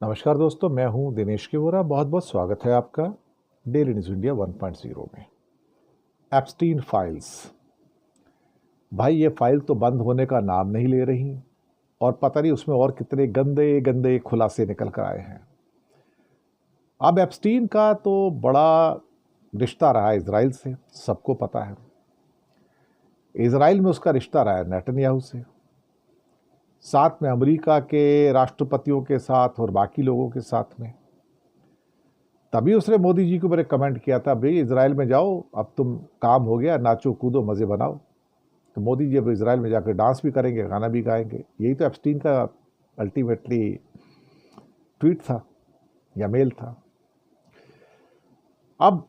नमस्कार दोस्तों, मैं हूं दिनेश के वोरा। बहुत बहुत स्वागत है आपका डेली न्यूज़ इंडिया 1.0 में। एप्स्टीन फाइल्स, भाई ये फाइल तो बंद होने का नाम नहीं ले रही और पता नहीं उसमें और कितने गंदे गंदे खुलासे निकल कर आए हैं। अब एप्स्टीन का तो बड़ा रिश्ता रहा है इजराइल से, सबको पता है। इजराइल में उसका रिश्ता रहा है नेतन्याहू से, साथ में अमेरिका के राष्ट्रपतियों के साथ और बाकी लोगों के साथ में। तभी उसने मोदी जी को मेरे कमेंट किया था, भाई इजराइल में जाओ, अब तुम काम हो गया, नाचो कूदो मज़े बनाओ। तो मोदी जी अब इजराइल में जाकर डांस भी करेंगे, गाना भी गाएंगे। यही तो एप्स्टीन का अल्टीमेटली ट्वीट था या मेल था। अब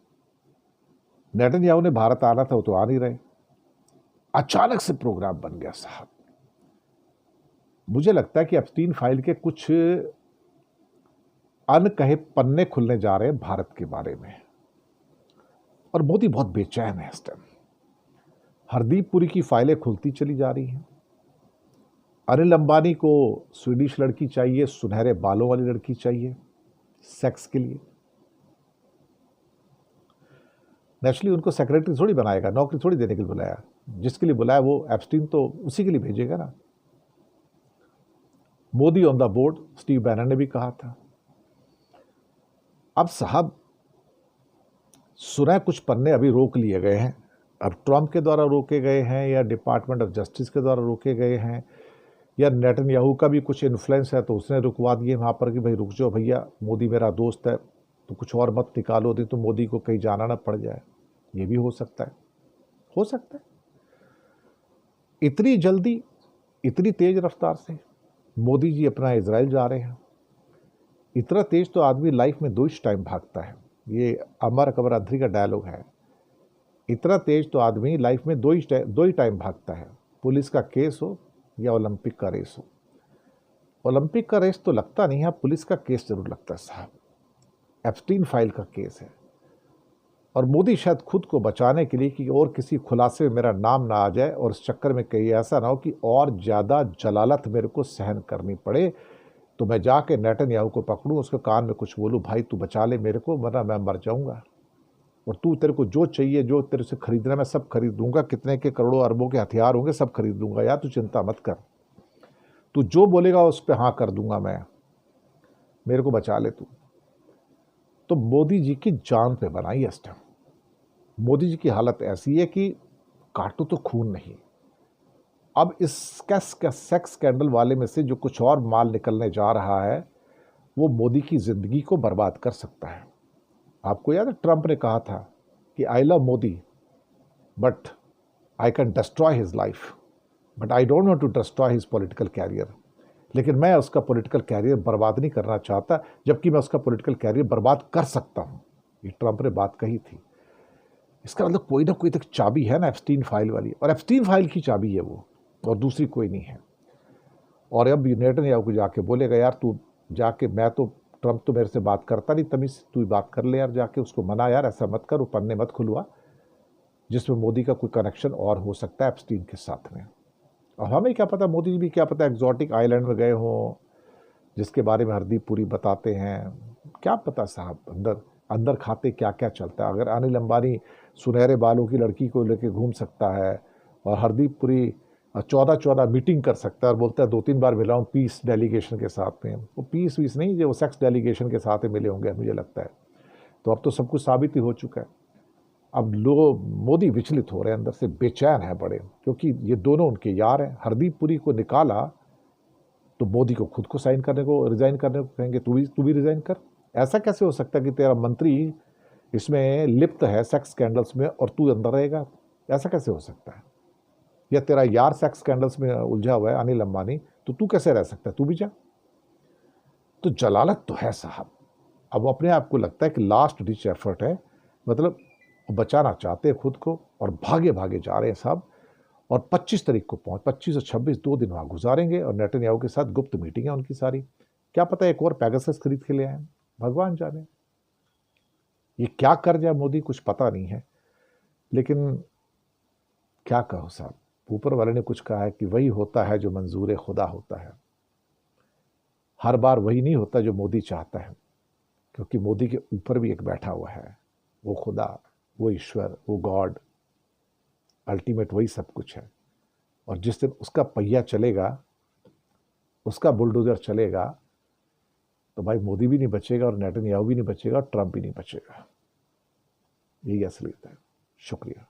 नेतन्याहू ने भारत आना था, वो तो आ नहीं रहे। अचानक से प्रोग्राम बन गया साहब। मुझे लगता है कि एप्स्टीन फाइल के कुछ अनकहे पन्ने खुलने जा रहे हैं भारत के बारे में, और मोदी बहुत बेचैन है इस टाइम। हरदीप पुरी की फाइलें खुलती चली जा रही हैं। अनिल अंबानी को स्वीडिश लड़की चाहिए, सुनहरे बालों वाली लड़की चाहिए सेक्स के लिए। नेचुरली उनको सेक्रेटरी थोड़ी बनाएगा, नौकरी थोड़ी देने के लिए बुलाया। जिसके लिए बुलाया वो एप्स्टीन तो उसी के लिए भेजेगा ना। Modi on the board, Steve banner ने भी कहा था। अब साहब सुना कुछ पन्ने अभी रोक लिए गए हैं। अब ट्रंप के द्वारा रोके गए हैं या डिपार्टमेंट ऑफ जस्टिस के द्वारा रोके गए हैं या नेतन्याहू का भी कुछ इन्फ्लुएंस है तो उसने रुकवा दिए वहाँ पर कि भाई रुक जाओ भैया, मोदी मेरा दोस्त है तो कुछ और मत निकालो, नहीं तो मोदी को कहीं जाना ना पड़ जाए। ये भी हो सकता है, हो सकता है। इतनी जल्दी, इतनी तेज रफ्तार से मोदी जी अपना इजराइल जा रहे हैं। इतना तेज तो आदमी लाइफ में 2 ही टाइम भागता है। ये अमर अकबर अधरी का डायलॉग है। इतना तेज तो आदमी लाइफ में 2 ही टाइम भागता है, पुलिस का केस हो या ओलंपिक का रेस हो। ओलंपिक का रेस तो लगता नहीं है, पुलिस का केस जरूर लगता है साहब। एप्स्टीन फाइल का केस है, और मोदी शायद खुद को बचाने के लिए कि और किसी खुलासे में मेरा नाम ना आ जाए और इस चक्कर में कहीं ऐसा ना हो कि और ज़्यादा जलालत मेरे को सहन करनी पड़े, तो मैं जाके नेतन्याहू को पकड़ूं, उसके कान में कुछ बोलूं, भाई तू बचा ले मेरे को वरना मैं मर जाऊंगा, और तू तेरे को जो चाहिए, जो तेरे से खरीदना मैं सब खरीद दूंगा, कितने के करोड़ों अरबों के हथियार होंगे सब खरीद दूंगा यार, तू चिंता मत कर, तू जो बोलेगा उस पर हाँ कर दूंगा मैं, मेरे को बचा ले तू। तो मोदी जी की जान पे बनाई इस टाइम। मोदी जी की हालत ऐसी है कि काटो तो खून नहीं। अब इस सेक्स स्कैंडल वाले में से जो कुछ और माल निकलने जा रहा है वो मोदी की जिंदगी को बर्बाद कर सकता है। आपको याद है ट्रंप ने कहा था कि I love Modi but I can destroy his life, but I don't want to destroy his political career. लेकिन मैं उसका पॉलिटिकल कैरियर बर्बाद नहीं करना चाहता, जबकि मैं उसका पॉलिटिकल कैरियर बर्बाद कर सकता हूं। ये ट्रंप ने बात कही थी। इसका मतलब कोई ना कोई तक चाबी है ना एप्स्टीन फाइल वाली, और एप्स्टीन फाइल की चाबी है वो, और दूसरी कोई नहीं है। और अब नेतन्याहू को जाके बोलेगा यार तू जाके, मैं तो ट्रंप तो मेरे से बात करता नहीं, तमीज तू ही बात कर ले यार, जाके उसको मना यार, ऐसा मत कर, वो पन्ने मत खुलवा जिसमें मोदी का कोई कनेक्शन और हो सकता है एप्स्टीन के साथ में। और हमें क्या पता, मोदी जी भी क्या पता एग्जॉटिक आइलैंड में गए हों जिसके बारे में हरदीप पुरी बताते हैं। क्या पता साहब अंदर अंदर खाते क्या क्या चलता है। अगर अनिल अंबानी सुनहरे बालों की लड़की को लेकर घूम सकता है और हरदीप पुरी 14 मीटिंग कर सकता है और बोलता है 2-3 बार मिला हूँ पीस डेलीगेशन के साथ में, वो पीस वीस नहीं, जो सेक्स डेलीगेशन के साथ ही मिले होंगे मुझे लगता है। तो अब तो सब कुछ साबित ही हो चुका है। अब लोग मोदी विचलित हो रहे हैं, अंदर से बेचैन है बड़े, क्योंकि ये दोनों उनके यार हैं। हरदीप पुरी को निकाला तो मोदी को खुद को साइन करने को, रिजाइन करने को कहेंगे, तू भी रिजाइन कर। ऐसा कैसे हो सकता है कि तेरा मंत्री इसमें लिप्त है सेक्स स्कैंडल्स में और तू अंदर रहेगा? ऐसा कैसे हो सकता है? या तेरा यार सेक्स स्कैंडल्स में उलझा हुआ है अनिल अंबानी, तो तू कैसे रह सकता है? तू भी जा। तो जलालत तो है साहब। अब वो अपने आप को लगता है कि लास्ट डिच एफर्ट है, मतलब वो बचाना चाहते हैं खुद को और भागे भागे जा रहे हैं साहब। और 25 तारीख को 25 और 26 2 दिन वहाँ गुजारेंगे और नेतन्याहू के साथ गुप्त मीटिंग है उनकी सारी। क्या पता एक और पैगासस खरीद के ले आए, भगवान जाने। ये क्या कर जाए मोदी कुछ पता नहीं है, लेकिन क्या कहो साहब, ऊपर वाले ने कुछ कहा है कि वही होता है जो मंजूर खुदा होता है। हर बार वही नहीं होता जो मोदी चाहता है, क्योंकि मोदी के ऊपर भी एक बैठा हुआ है, वो खुदा, वो ईश्वर, वो गॉड, अल्टीमेट वही सब कुछ है। और जिस दिन उसका पहिया चलेगा, उसका बुलडोजर चलेगा, तो भाई मोदी भी नहीं बचेगा और नेतन्याहू भी नहीं बचेगा और ट्रंप भी नहीं बचेगा। यही असलियत है। शुक्रिया।